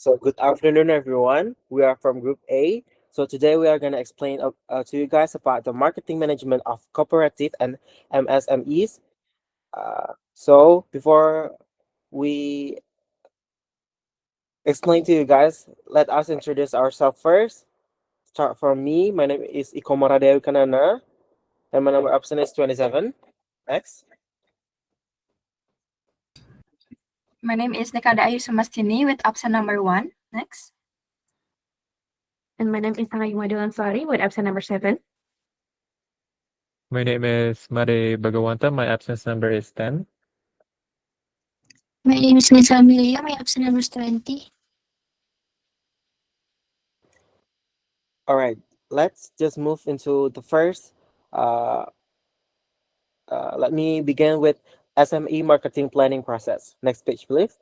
So good afternoon, everyone. We are from Group A. So today we are going to explain to you guys about the marketing management of cooperative and MSMEs. So before we explain to you guys, let us introduce ourselves first. Start from me. My name is Ikomara Dewi Kanana, and my number option is 27. Next. My name is Nikada Ayu Sumastini with option number 1. Next. And my name is Sangayuma Ansari with option number 7. My name is Mare Bagawanta. My absence number is 10. My name is Lisa Amelia. My option number is 20. All right. Let's just move into the first. Uh, Let me begin with SME marketing planning process. Next page, please.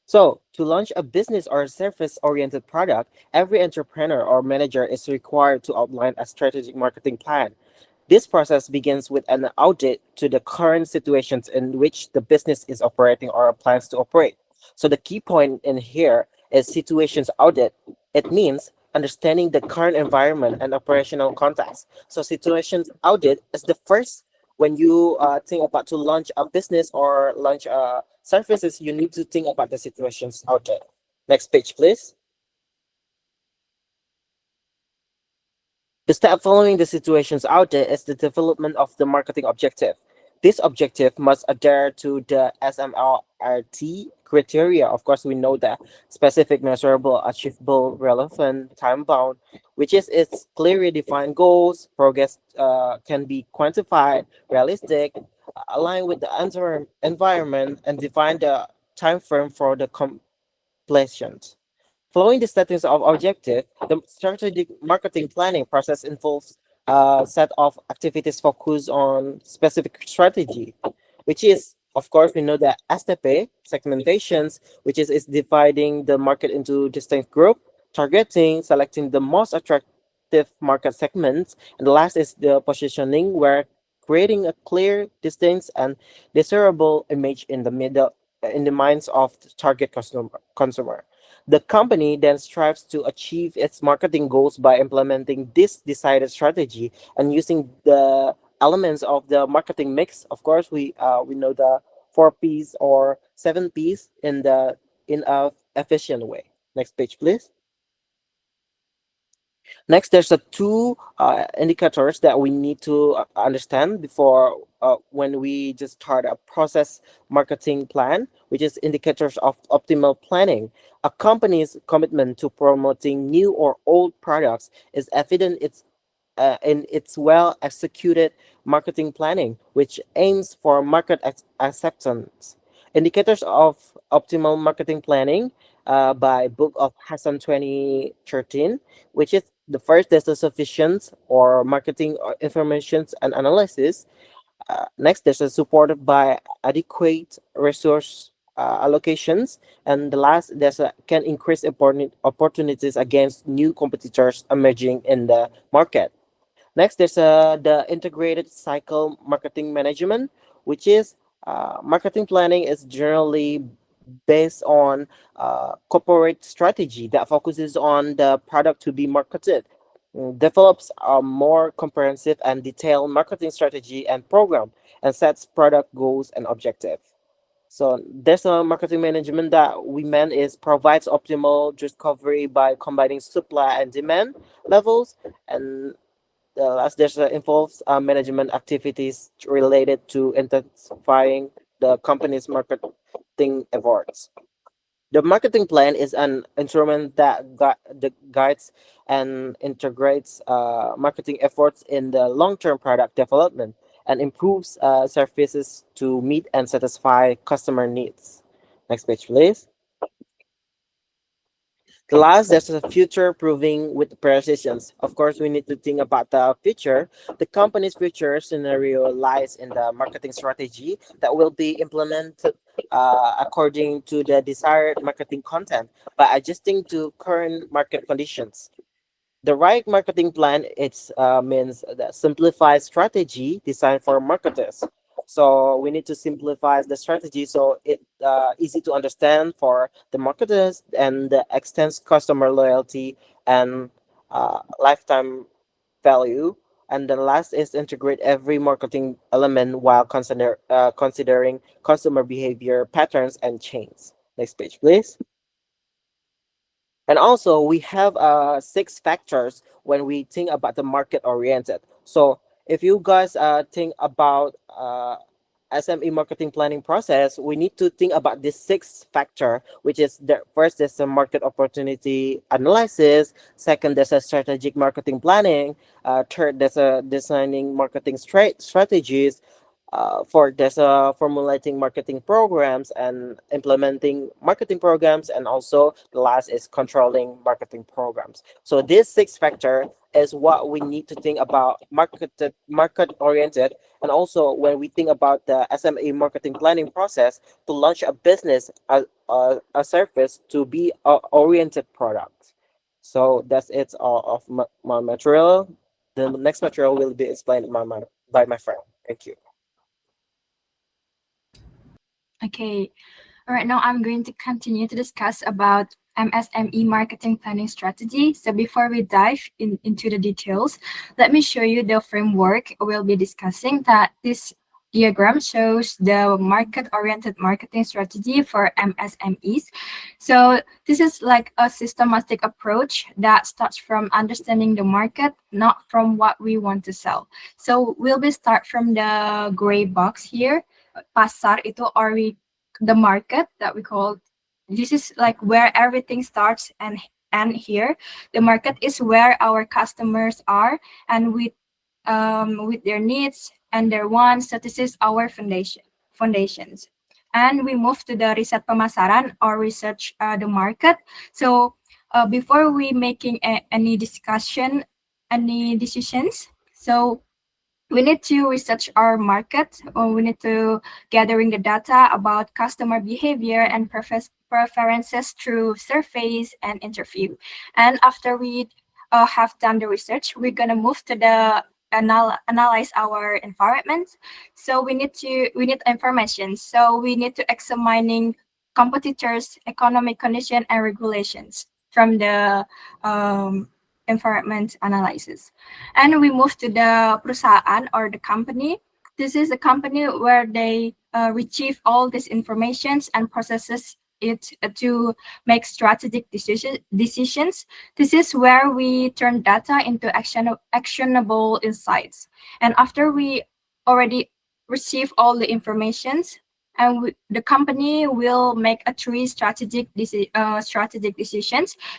So, to launch a business or service-oriented product, every entrepreneur or manager is required to outline a strategic marketing plan. This process begins with an audit to the current situations in which the business is operating or plans to operate. So the key point in here is situations audit. It means understanding the current environment and operational context. So situations audit is the first when you think about to launch a business or launch services, you need to think about the situations audit. Next page, please. The step following the situations audit is the development of the marketing objective. This objective must adhere to the SMRT criteria. Of course, we know that specific, measurable, achievable, relevant, time bound, which is its clearly defined goals. Progress can be quantified, realistic, align with the environment, and define the time frame for the completion. Following the settings of objective, the strategic marketing planning process involves a set of activities focused on specific strategy, which is, of course, we know that STP, segmentations, which is dividing the market into distinct group, targeting, selecting the most attractive market segments, and the last is the positioning, where creating a clear, distinct, and desirable image in the middle in the minds of the target consumer. The company then strives to achieve its marketing goals by implementing this decided strategy and using the elements of the marketing mix. Of course, we know the 4 P's or 7 P's in a efficient way. Next page, please. Next, there's a two indicators that we need to understand before when we just start a process marketing plan, which is indicators of optimal planning. A company's commitment to promoting new or old products is evident in its well executed marketing planning, which aims for market acceptance. Indicators of optimal marketing planning by Book of Hassan 2013, which is the first, there's the sufficient or marketing information and analysis. Next, there's a supported by adequate resource allocations. And the last, there's a can increase opportunities against new competitors emerging in the market. Next, there's the integrated cycle marketing management, which is marketing planning is generally based on corporate strategy that focuses on the product to be marketed, develops a more comprehensive and detailed marketing strategy and program, and sets product goals and objective. So there's a marketing management that we meant is provides optimal discovery by combining supply and demand levels, and the last there's involves management activities related to intensifying the company's marketing efforts. The marketing plan is an instrument that guides and integrates marketing efforts in the long-term product development and improves services to meet and satisfy customer needs. Next page, please. The last, there's a future proving with precisions. Of course, we need to think about the future. The company's future scenario lies in the marketing strategy that will be implemented according to the desired marketing content by adjusting to current market conditions. The right marketing plan it means the simplified strategy designed for marketers. So we need to simplify the strategy so it easy to understand for the marketers and extends customer loyalty and lifetime value. And then last is integrate every marketing element while considering consumer behavior patterns and chains. Next page, please. And also, we have six factors when we think about the market oriented. So if you guys think about SME marketing planning process, we need to think about this six factor, which is the first is the market opportunity analysis. Second, there's a strategic marketing planning. Third, there's a designing marketing strategies. For there's formulating marketing programs and implementing marketing programs, and also the last is controlling marketing programs. So this six factor is what we need to think about market oriented, and also when we think about the SMA marketing planning process to launch a business, a service to be a oriented product. So that's it all of my material. The next material will be explained by my friend. Thank you. Okay, all right, now I'm going to continue to discuss about MSME marketing planning strategy. So before we dive into the details, let me show you the framework we'll be discussing. That this diagram shows the market-oriented marketing strategy for MSMEs. So this is like a systematic approach that starts from understanding the market, not from what we want to sell. So we'll be start from the gray box here. Pasar itu, or the market that we call, this is like where everything starts, and here the market is where our customers are, and with their needs and their wants. So this is our foundations. And we move to the riset pemasaran, or research the market. So before we making any discussion, any decisions, so we need to research our market, or we need to gathering the data about customer behavior and preferences through surveys and interview. And after we have done the research, we're gonna move to the analyze our environment. So we need information. So we need to examining competitors, economic condition, and regulations from the environment analysis. And we move to the perusahaan, or the company. This is the company where they retrieve all these informations and processes it to make strategic decisions. This is where we turn data into actionable insights. And after we already receive all the informations, and the company will make a three strategic decisions.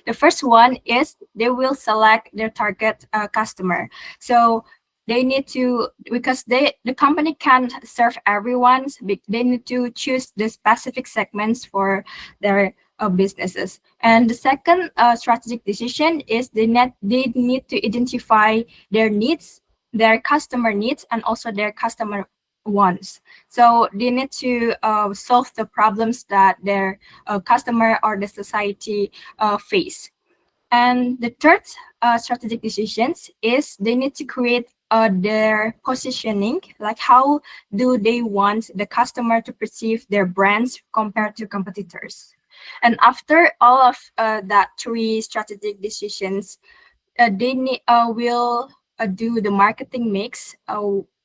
The first one is they will select their target customer. So they need to, because the company can't serve everyone, they need to choose the specific segments for their businesses. And the second strategic decision is they need to identify their needs, their customer needs, and also their customer wants. So they need to solve the problems that their customer or the society face. And the third strategic decisions is they need to create their positioning, like how do they want the customer to perceive their brands compared to competitors. And after all of that three strategic decisions, they will do the marketing mix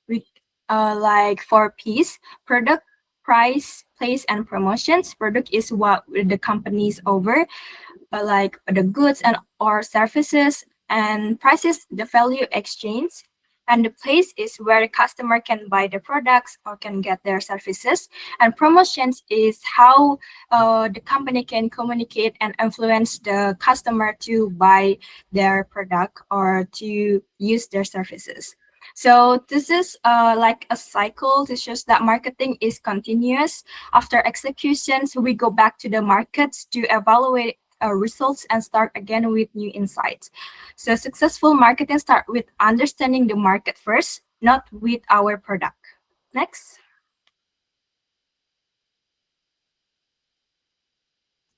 with like 4 Ps: product, price, place, and promotions. Product is what the companies over, like the goods and or services, and prices, the value exchange, and the place is where the customer can buy the products or can get their services, and promotions is how the company can communicate and influence the customer to buy their product or to use their services. So this is like a cycle. This shows that marketing is continuous. After executions, we go back to the markets to evaluate results and start again with new insights. So successful marketing start with understanding the market first, not with our product. Next.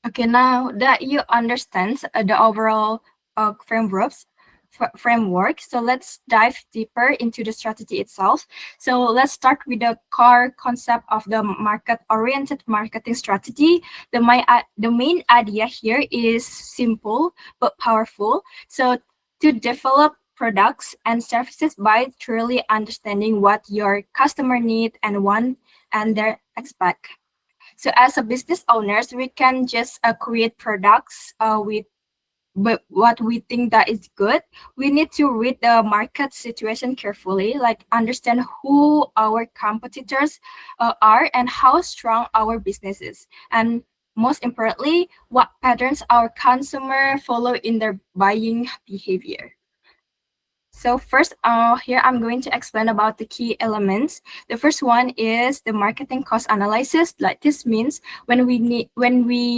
Okay, now that you understand the overall frameworks, framework. So let's dive deeper into the strategy itself. So let's start with the core concept of the market-oriented marketing strategy. The main idea here is simple but powerful. So to develop products and services by truly understanding what your customer need and want and their expect. So as a business owners, we can just create products with but what we think that is good. We need to read the market situation carefully, like understand who our competitors are and how strong our business is, and most importantly, what patterns our consumer follow in their buying behavior. So first, here I'm going to explain about the key elements. The first one is the marketing cost analysis. Like this means when we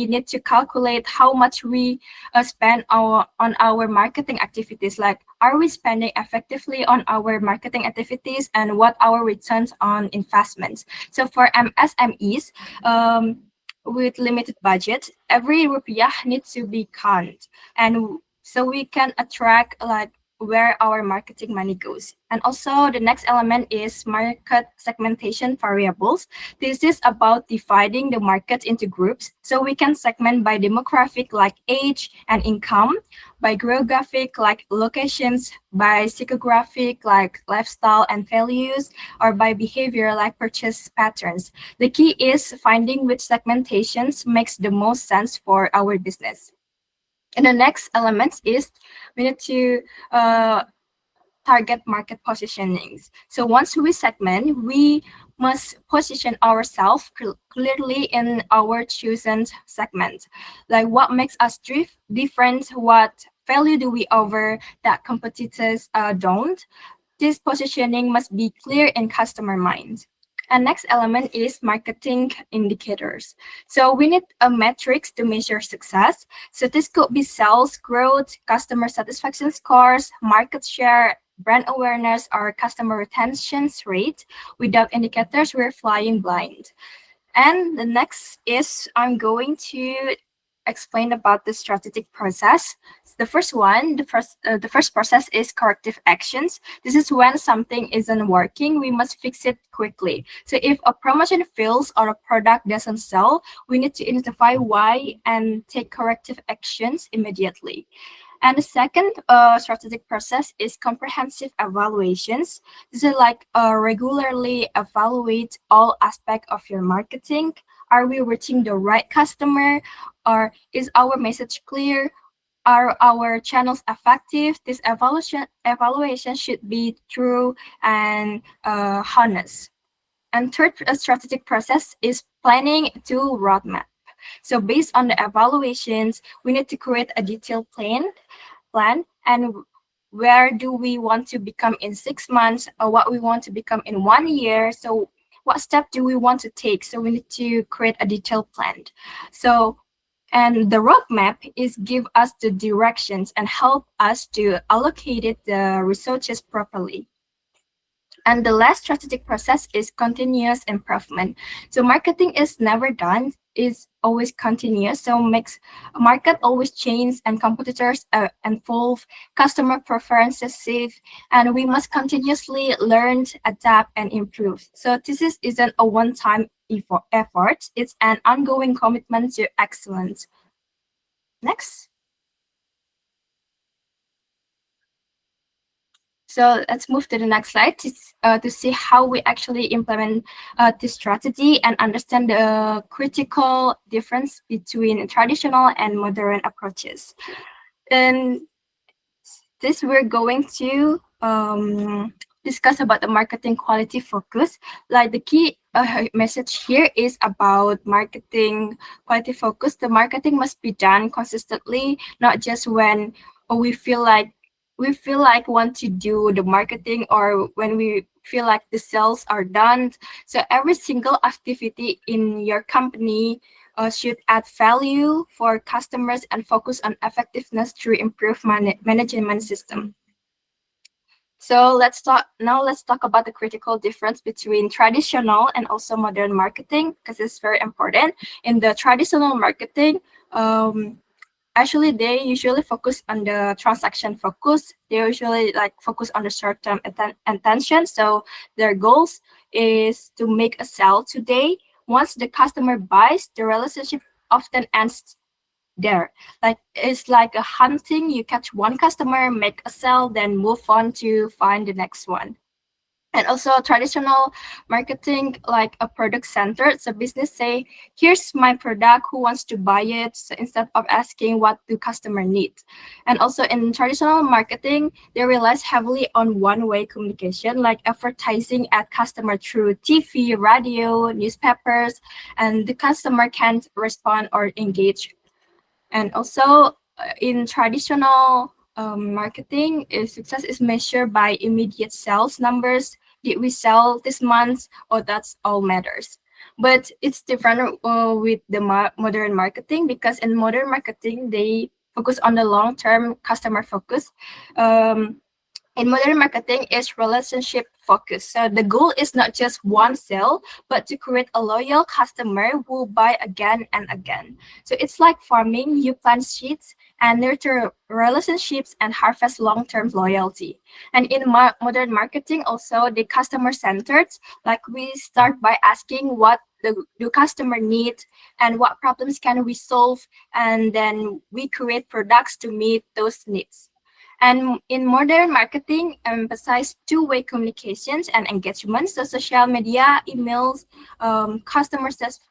need to calculate how much we spend on our marketing activities. Like, are we spending effectively on our marketing activities, and what our returns on investments? So for MSMEs, with limited budget, every rupiah needs to be counted, and so we can attract like where our marketing money goes. And also the next element is market segmentation variables. This is about dividing the market into groups. So we can segment by demographic like age and income, by geographic like locations, by psychographic like lifestyle and values, or by behavior like purchase patterns. The key is finding which segmentations makes the most sense for our business. And the next element is we need to target market positionings. So once we segment, we must position ourselves clearly in our chosen segment. Like what makes us different, what value do we offer that competitors don't. This positioning must be clear in customer mind. And next element is marketing indicators. So we need a metrics to measure success. So this could be sales growth, customer satisfaction scores, market share, brand awareness, or customer retention rate. Without indicators, we're flying blind. And the next is I'm going to explain about the strategic process. The first process is corrective actions. This is when something isn't working, we must fix it quickly. So if a promotion fails or a product doesn't sell, we need to identify why and take corrective actions immediately. And the second strategic process is comprehensive evaluations. This is like regularly evaluate all aspects of your marketing. Are we reaching the right customer? Or is our message clear? Are our channels effective? This evaluation should be true and honest. And third strategic process is planning to roadmap. So based on the evaluations, we need to create a detailed plan and where do we want to become in 6 months, or what we want to become in 1 year. So what step do we want to take? So we need to create a detailed plan. So, and the roadmap is give us the directions and help us to allocate the resources properly. And the last strategic process is continuous improvement. So marketing is never done, is always continuous. So makes market always change and competitors evolve, customer preferences shift, and we must continuously learn, adapt, and improve. So this isn't a one-time effort, it's an ongoing commitment to excellence. Next. So let's move to the next slide to see how we actually implement this strategy and understand the critical difference between traditional and modern approaches. And this we're going to discuss about the marketing quality focus. Like the key message here is about marketing quality focus. The marketing must be done consistently, not just when we feel like want to do the marketing or when we feel like the sales are done. So every single activity in your company should add value for customers and focus on effectiveness through improved management system. So let's talk about the critical difference between traditional and also modern marketing, because it's very important. In the traditional marketing, actually they usually focus on the transaction focus. They usually like focus on the short-term attention. So their goals is to make a sale today. Once the customer buys, the relationship often ends there. Like it's like a hunting. You catch one customer, make a sale, then move on to find the next one. And also traditional marketing, like a product centered. So business say, here's my product, who wants to buy it? So instead of asking what do customer need. And also in traditional marketing, they relies heavily on one-way communication, like advertising at customer through TV, radio, newspapers, and the customer can't respond or engage. And also in traditional marketing, success is measured by immediate sales numbers. Did we sell this month? Or that's all matters. But it's different with the modern marketing, because in modern marketing, they focus on the long-term customer focus. In modern marketing is relationship focused. So the goal is not just one sale, but to create a loyal customer who buy again and again. So it's like farming. You plant seeds and nurture relationships and harvest long-term loyalty. And in modern marketing also, the customer centered, like we start by asking what the customer need and what problems can we solve, and then we create products to meet those needs. And in modern marketing, emphasize two-way communications and engagement. So social media, emails, customer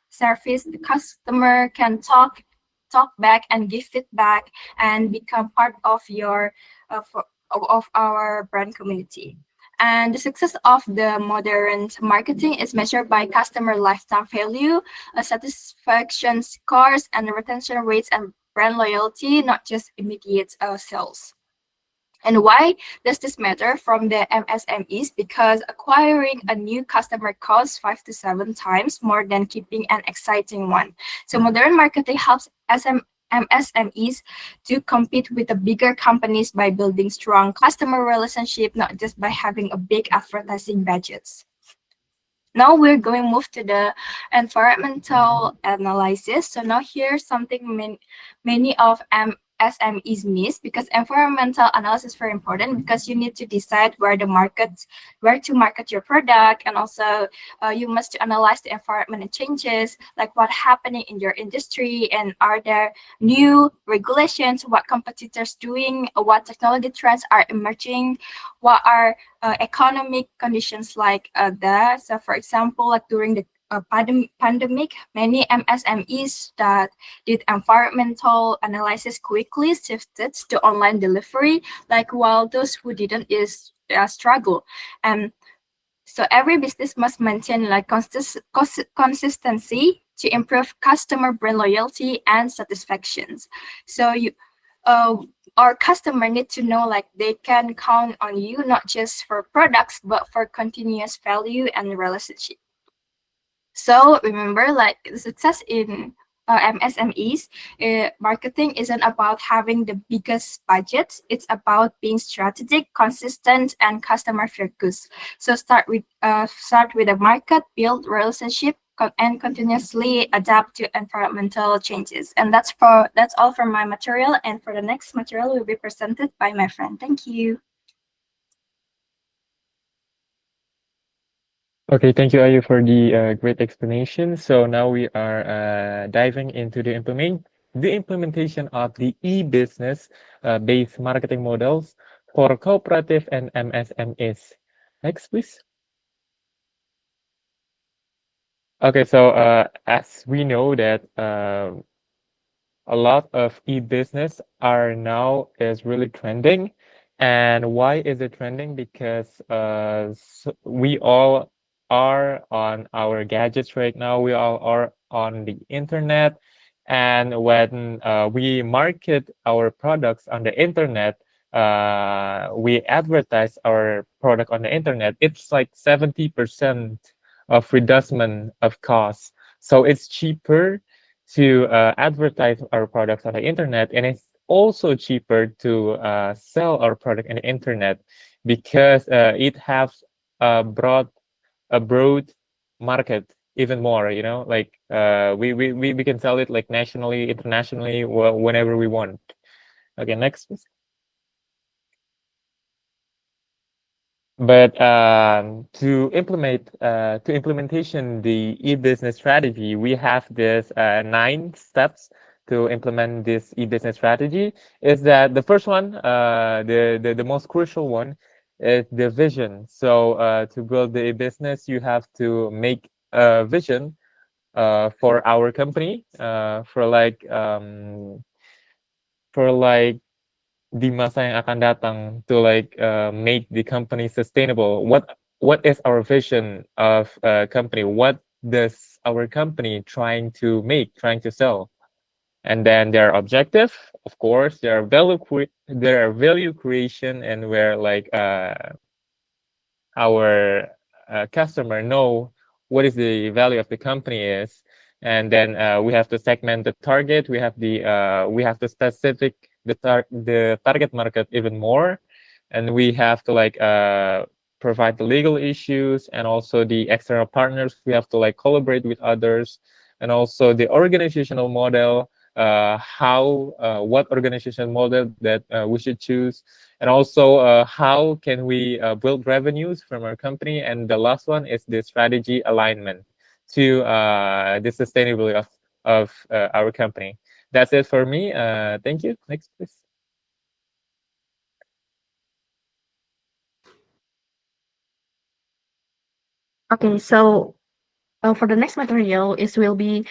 service, the customer can talk back and give feedback and become part of your of our brand community. And the success of the modern marketing is measured by customer lifetime value, satisfaction scores, and retention rates and brand loyalty, not just immediate sales. And why does this matter from the MSMEs? Because acquiring a new customer costs 5 to 7 times more than keeping an exciting one. So modern marketing helps MSMEs to compete with the bigger companies by building strong customer relationship, not just by having a big advertising budgets. Now we're going to move to the environmental analysis. So now here's something many of SMEs miss, because environmental analysis is very important, because you need to decide where to market your product, and also you must analyze the environmental changes, like what happening in your industry, and are there new regulations, what competitors doing, what technology trends are emerging, what are economic conditions like that. So for example, like during the pandemic, many MSMEs that did environmental analysis quickly shifted to online delivery, like while those who didn't is struggle. And so every business must maintain like consistency to improve customer brand loyalty and satisfactions. So our customer need to know like they can count on you, not just for products, but for continuous value and relationship. So remember, like the success in MSMEs, marketing isn't about having the biggest budgets. It's about being strategic, consistent, and customer focused. So start with a market, build relationship, and continuously adapt to environmental changes. And that's all for my material. And for the next material will be presented by my friend. Thank you. Okay, thank you, Ayu, for the great explanation. So now we are diving into the implementation of the e-business based marketing models for cooperative and MSMEs. Next, please. Okay, so as we know that a lot of e-business are now is really trending. And why is it trending? Because we all are on our gadgets right now. We all are on the internet. And when we market our products on the internet, we advertise our product on the internet, it's like 70% of reduction of costs. So it's cheaper to advertise our products on the internet, and it's also cheaper to sell our product on the internet because it has a broad market even more, you know, like we can sell it like nationally, internationally, whenever we want. Okay, next please. But to implementation the e-business strategy, we have this 9 steps to implement this e-business strategy. Is that the first one, the most crucial one, is the vision. So to build the e-business, you have to make a vision for our company, for like di masa yang akan datang, to like make the company sustainable. What is our vision of a company? What does our company trying to sell? And then their objective, of course, their value creation, and where like our customer know what is the value of the company is. And then we have to segment the target. We have to specific the target market even more, and we have to like provide the legal issues, and also the external partners. We have to like collaborate with others, and also the organizational model, how what organizational model that we should choose, and also how can we build revenues from our company. And the last one is the strategy alignment to the sustainability of our company. That's it for me. Thank you. Next, please. Okay, so for the next material is will be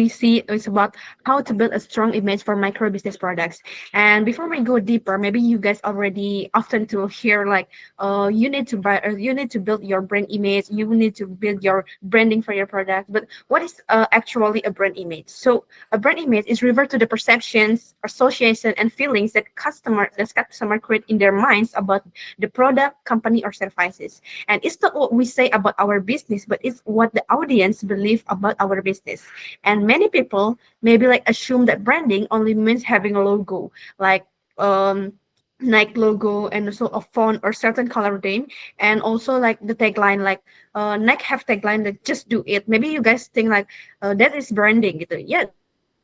see is about how to build a strong image for micro business products. And before we go deeper, maybe you guys already often to hear like you need to buy you need to build your brand image, you need to build your branding for your product. But what is actually a brand image? So a brand image is referred to the perceptions, association, and feelings that customer create in their minds about the product, company, or services. And it's not what we say about our business, but it's what the audience believe about our business. And many people maybe like assume that branding only means having a logo, like um Nike logo, and also a font or certain color theme, and also like the tagline, like Nike have tagline that just do it. Maybe you guys think like that is branding gitu. Yeah, that is branding,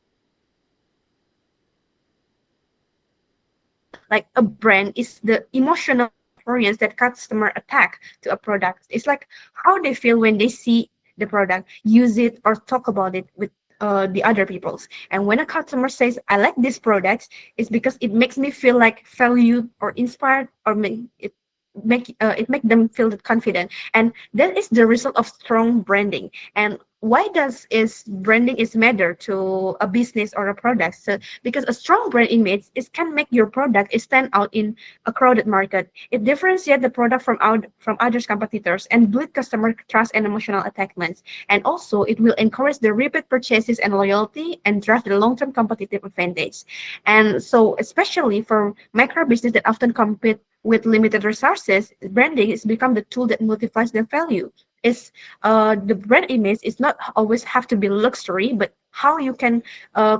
but like a brand is the emotional experience that customer attack to a product. It's like how they feel when they see the product, use it, or talk about it with the other people's. And when a customer says, "I like this product," it's because it makes me feel like valued or inspired, or it make them feel confident. And that is the result of strong branding. And why does is branding is matter to a business or a product? So because a strong brand image is can make your product stand out in a crowded market. It differentiates the product from others competitors and build customer trust and emotional attachments. And also it will encourage the repeat purchases and loyalty and drive the long-term competitive advantage. And so especially for micro business that often compete with limited resources, branding has become the tool that multiplies their value. Is the brand image is not always have to be luxury, but how you can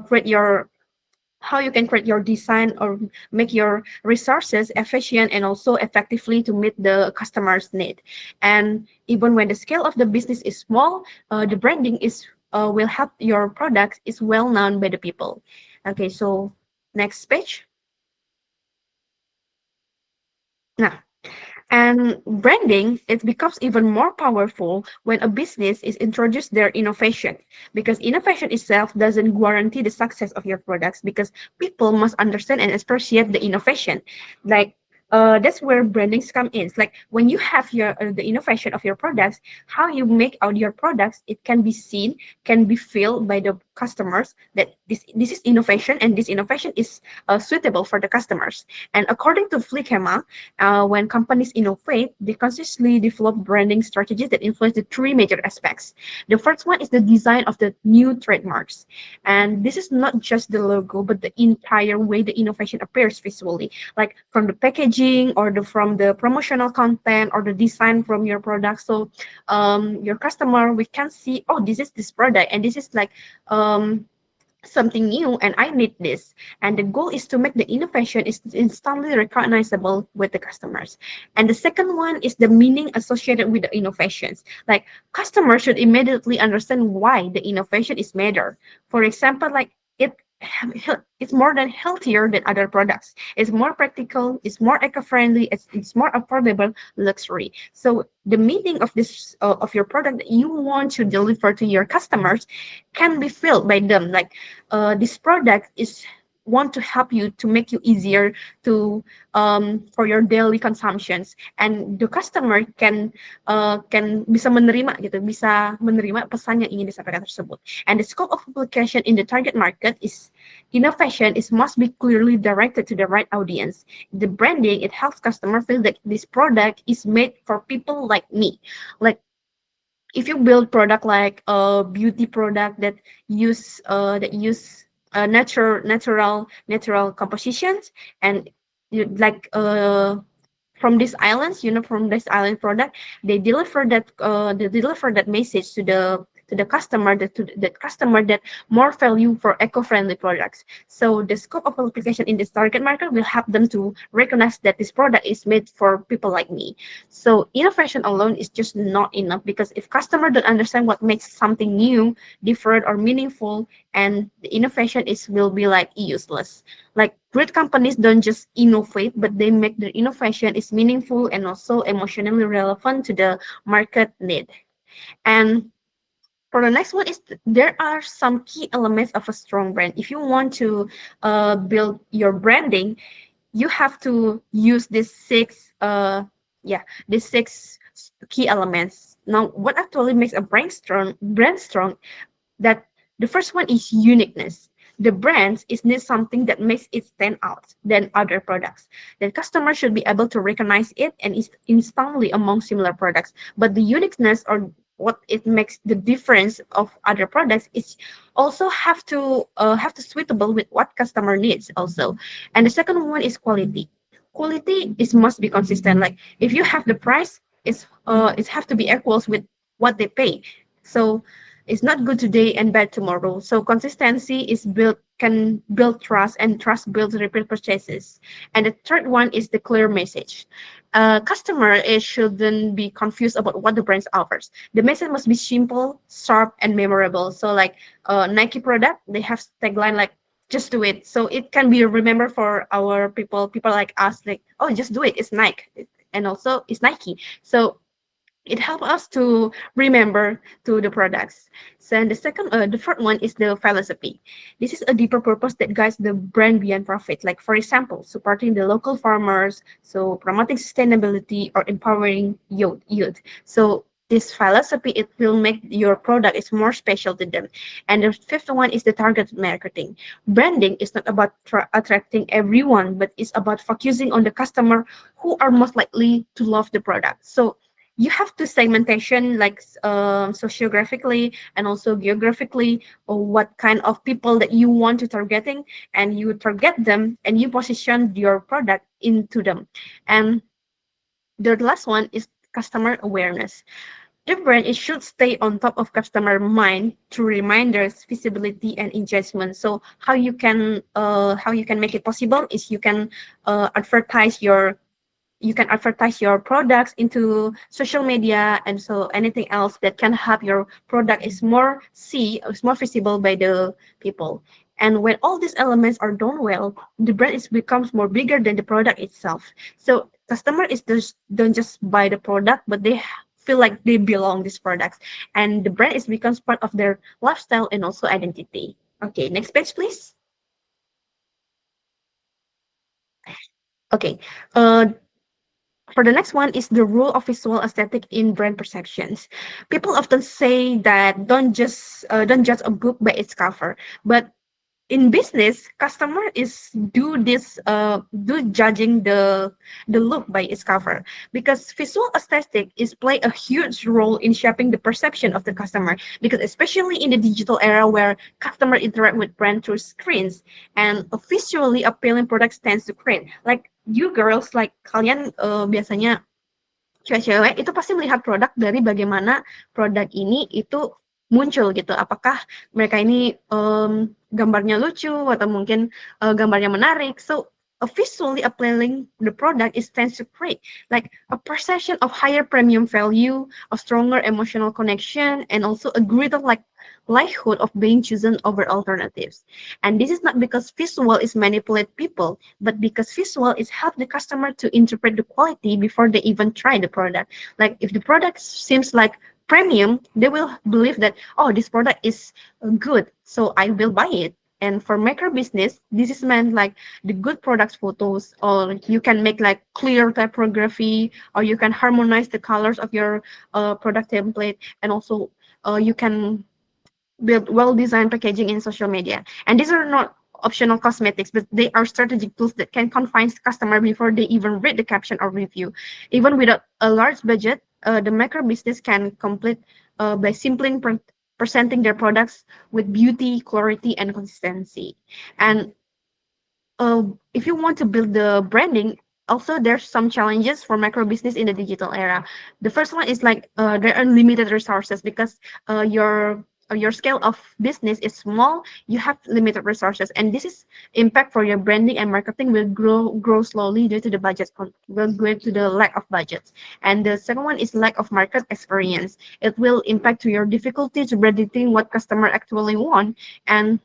create your design or make your resources efficient and also effectively to meet the customer's need. And even when the scale of the business is small, the branding is will help your product is well known by the people. Okay, so next page. Now, and branding, it becomes even more powerful when a business is introduced their innovation, because innovation itself doesn't guarantee the success of your products, because people must understand and appreciate the innovation. Like that's where brandings come in. It's like when you have your the innovation of your products, how you make out your products, it can be seen, can be felt by the customers that this is innovation, and this innovation is suitable for the customers. And according to Flickema, when companies innovate, they consistently develop branding strategies that influence the three major aspects. The first one is the design of the new trademarks. And this is not just the logo, but the entire way the innovation appears visually, like from the packaging or from the promotional content or the design from your product. So your customer, we can see, oh, this is this product, and this is like something new and I need this. And the goal is to make the innovation is instantly recognizable with the customers. And the second one is the meaning associated with the innovations. Like customers should immediately understand why the innovation is matter. For example, like it's more than healthier than other products. It's more practical, it's more eco-friendly, it's more affordable luxury. So the meaning of this of your product that you want to deliver to your customers can be felt by them. Like this product is want to help you to make you easier to for your daily consumptions, and the customer can bisa menerima gitu, bisa menerima pesan yang ingin disampaikan tersebut. And the scope of application in the target market is innovation is must be clearly directed to the right audience. The branding it helps customer feel that this product is made for people like me. Like if you build product like a beauty product that use natural compositions, and you like from these islands, from this island product, they deliver that message to the customer, that to the customer that more value for eco-friendly products. So the scope of application in this target market will help them to recognize that this product is made for people like me. So innovation alone is just not enough, because if customer don't understand what makes something new, different, or meaningful, and the innovation is will be like useless. Like great companies don't just innovate, but they make the innovation is meaningful and also emotionally relevant to the market need. And for the next one is there are some key elements of a strong brand. If you want to build your branding, you have to use these six key elements. Now, what actually makes a brand strong, that the first one is uniqueness. The brands is need something that makes it stand out than other products. The customer should be able to recognize it and is instantly among similar products. But the uniqueness, or what it makes the difference of other products, is also have to suitable with what customer needs also. And the second one is quality. Quality is must be consistent. Like if you have the price, it have to be equals with what they pay. So it's not good today and bad tomorrow. So consistency is built can build trust, and trust builds repeat purchases. And the third one is the clear message. Customer shouldn't be confused about what the brand offers. The message must be simple, sharp, and memorable. So like Nike product, they have tagline like just do it. So it can be remembered for our people like us, like, oh, just do it. It's Nike. And also it's Nike. So it helps us to remember to the products. So and the third one is the philosophy. This is a deeper purpose that guides the brand beyond profit. Like for example, supporting the local farmers, so promoting sustainability or empowering youth. So this philosophy, it will make your product is more special to them. And the fifth one is the target marketing. Branding is not about attracting everyone, but it's about focusing on the customer who are most likely to love the product. So you have to segmentation like sociographically and also geographically, or what kind of people that you want to targeting, and you target them and you position your product into them. And the last one is customer awareness. The brand it should stay on top of customer mind through reminders, visibility, and engagement. So how you can make it possible is you can advertise your products into social media, and so anything else that can help your product is more visible by the people. And when all these elements are done well, the brand is becomes more bigger than the product itself. So customer is just don't just buy the product, but they feel like they belong these products, and the brand is becomes part of their lifestyle and also identity. Okay, next page please. Okay, uh, for the next one is the role of visual aesthetic in brand perceptions. People often say that don't judge a book by its cover, but in business, customer is do judging the look by its cover, because visual aesthetic is play a huge role in shaping the perception of the customer, because especially in the digital era where customer interact with brand through screens, and a visually appealing products tends to create like you girls, like kalian biasanya cewek-cewek itu pasti melihat produk dari bagaimana produk ini itu muncul gitu. Apakah mereka ini gambarnya lucu atau mungkin gambarnya menarik. So visually appealing the product is tends to create like a perception of higher premium value, a stronger emotional connection, and also a greater like likelihood of being chosen over alternatives. And this is not because visual is manipulate people, but because visual is help the customer to interpret the quality before they even try the product. Like if the product seems like premium, they will believe that, oh, this product is good, so I will buy it. And for micro business, this is meant like the good products photos, or you can make like clear typography, or you can harmonize the colors of your product template, and also you can build well-designed packaging in social media. And these are not optional cosmetics, but they are strategic tools that can convince customer before they even read the caption or review. Even without a large budget, the micro business can complete by simply presenting their products with beauty, clarity, and consistency. And if you want to build the branding, also there's some challenges for micro business in the digital era. The first one is like there are limited resources because your scale of business is small. You have limited resources, and this is impact for your branding and marketing will grow slowly due to the will go to the lack of budgets. And the second one is lack of market experience. It will impact to your difficulty to predicting what customer actually want. And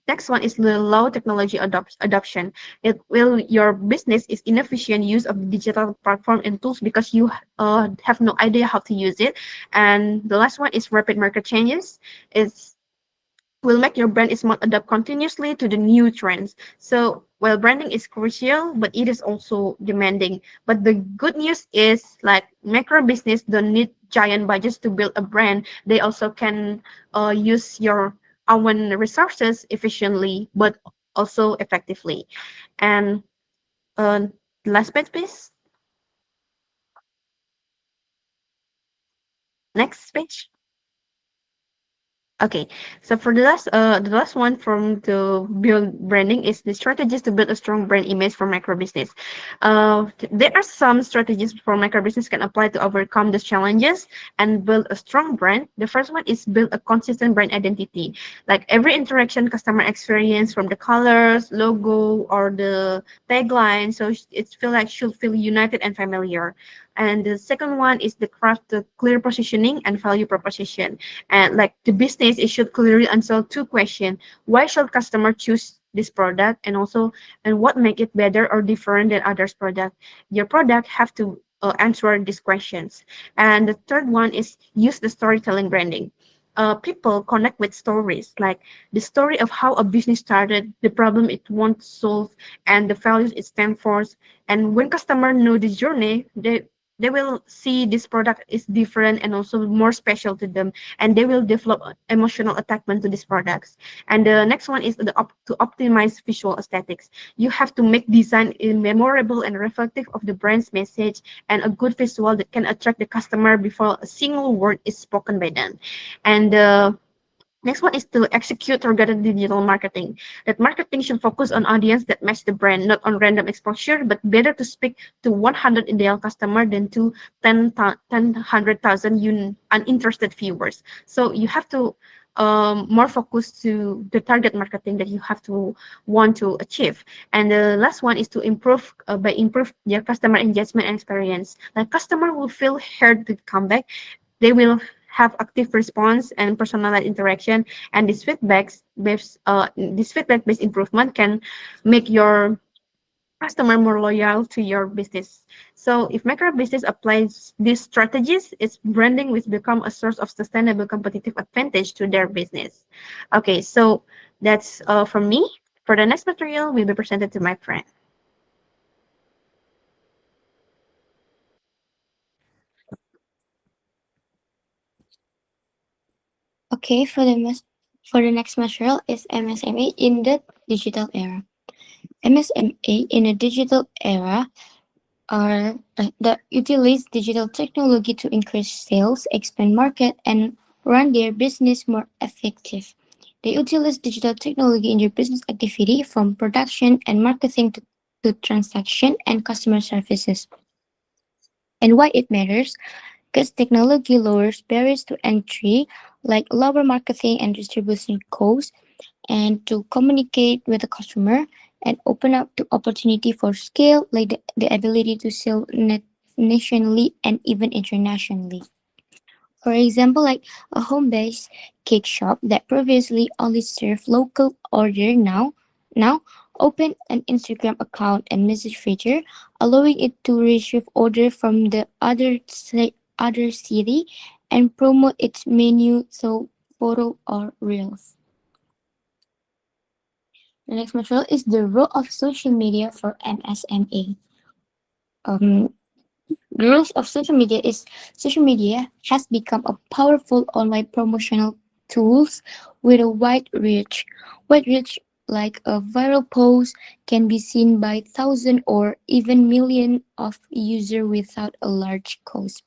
next one is the low technology adoption. It will your business is inefficient use of digital platform and tools because you have no idea how to use it. And the last one is rapid market changes. It's will make your brand is not adapt continuously to the new trends. So while branding is crucial, but it is also demanding. But the good news is like micro business don't need giant budgets to build a brand. They also can use your own resources efficiently, but also effectively. And uh, last page, please. Next page. Okay, so for the last one from the build branding is the strategies to build a strong brand image for micro business. There are some strategies for micro business can apply to overcome these challenges and build a strong brand. The first one is build a consistent brand identity. Like every interaction, customer experience from the colors, logo, or the tagline, so it feel like should feel united and familiar. And the second one is the craft the clear positioning and value proposition. And like the business, it should clearly answer two questions. Why should customer choose this product? And also, and what make it better or different than others' product? Your product have to answer these questions. And the third one is use the storytelling branding. People connect with stories, like the story of how a business started, the problem it wants to solve, and the values it stands for. And when customer know this journey, they will see this product is different and also more special to them, and they will develop emotional attachment to these products. And the next one is to optimize visual aesthetics. You have to make design memorable and reflective of the brand's message, and a good visual that can attract the customer before a single word is spoken by them. And next one is to execute targeted digital marketing. That marketing should focus on audience that match the brand, not on random exposure, but better to speak to 100 ideal customer than to 100,000 uninterested viewers. So you have to more focus to the target marketing that you have to want to achieve. And the last one is to improve by improve their customer engagement and experience. Like customer will feel heard to come back. They will have active response and personalized interaction, and this feedback based improvement can make your customer more loyal to your business. So if micro business applies these strategies, its branding will become a source of sustainable competitive advantage to their business. Okay, so that's from me. For the next material will be presented to my friend. Okay, for the next material is MSME in the digital era. MSME in the digital era are that utilize digital technology to increase sales, expand market, and run their business more effective. They utilize digital technology in their business activity from production and marketing to transaction and customer services. And why it matters? Because technology lowers barriers to entry, like lower marketing and distribution costs, and to communicate with the customer and open up to opportunity for scale, like the ability to sell nationally and even internationally. For example, like a home-based cake shop that previously only served local order now open an Instagram account and message feature, allowing it to receive order from the other city and promote its menu through photo or reels. The next material is the role of social media for MSMA. Um, The rules of social media has become a powerful online promotional tools with a wide reach. Wide reach like a viral post can be seen by thousand or even million of users without a large cost.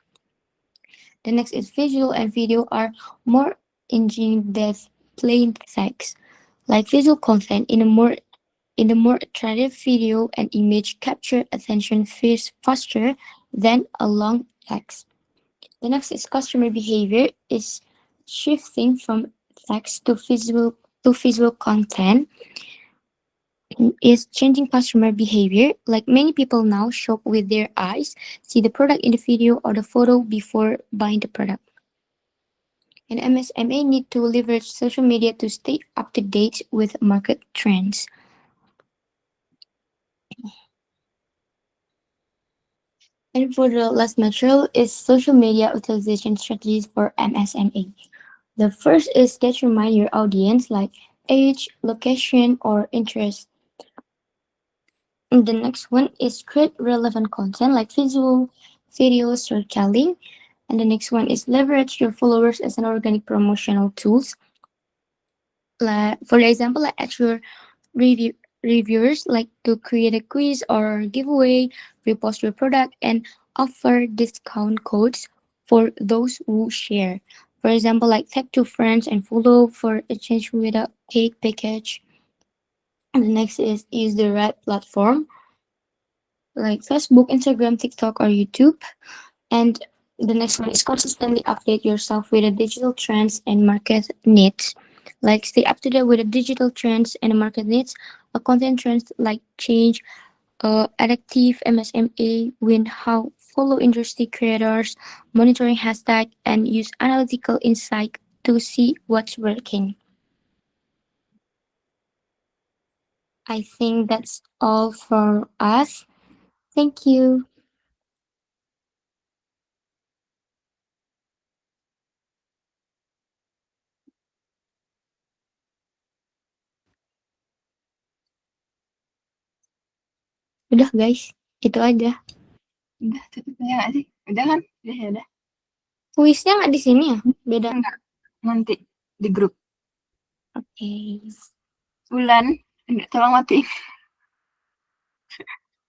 The next is visual and video are more engaging than plain text. Like visual content in a more attractive video and image capture attention faster than a long text. The next is customer behavior is shifting from text to visual content is changing customer behavior. Like many people now shop with their eyes, see the product in the video or the photo before buying the product. And MSMA need to leverage social media to stay up to date with market trends. And for the last material is social media utilization strategies for MSMA. The first is determine your audience like age, location, or interest. And the next one is create relevant content like visual, video, storytelling. And the next one is leverage your followers as an organic promotional tools. Like, for example, like at your review reviewers like to create a quiz or giveaway, repost your product, and offer discount codes for those who share. For example, like tag two friends and follow for exchange with a cake package. And the next is use the right platform like Facebook, Instagram, TikTok, or YouTube. And the next one is consistently update yourself with the digital trends and market needs. Like stay up to date with the digital trends and the market needs. A content trends like change, addictive MSMA, win how follow industry creators, monitoring hashtag, and use analytical insight to see what's working. I think that's all for us. Thank you. Udah guys, itu aja. Udah tutup ya nggak sih? Udah kan? Udah ya udah. Kuisnya nggak di sini ya? Beda. Enggak. Nanti di grup. Oke. Bulan. Enggak, tolong matiin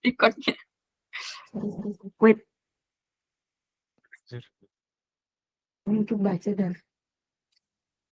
recordnya. Wait. Untuk baca dah.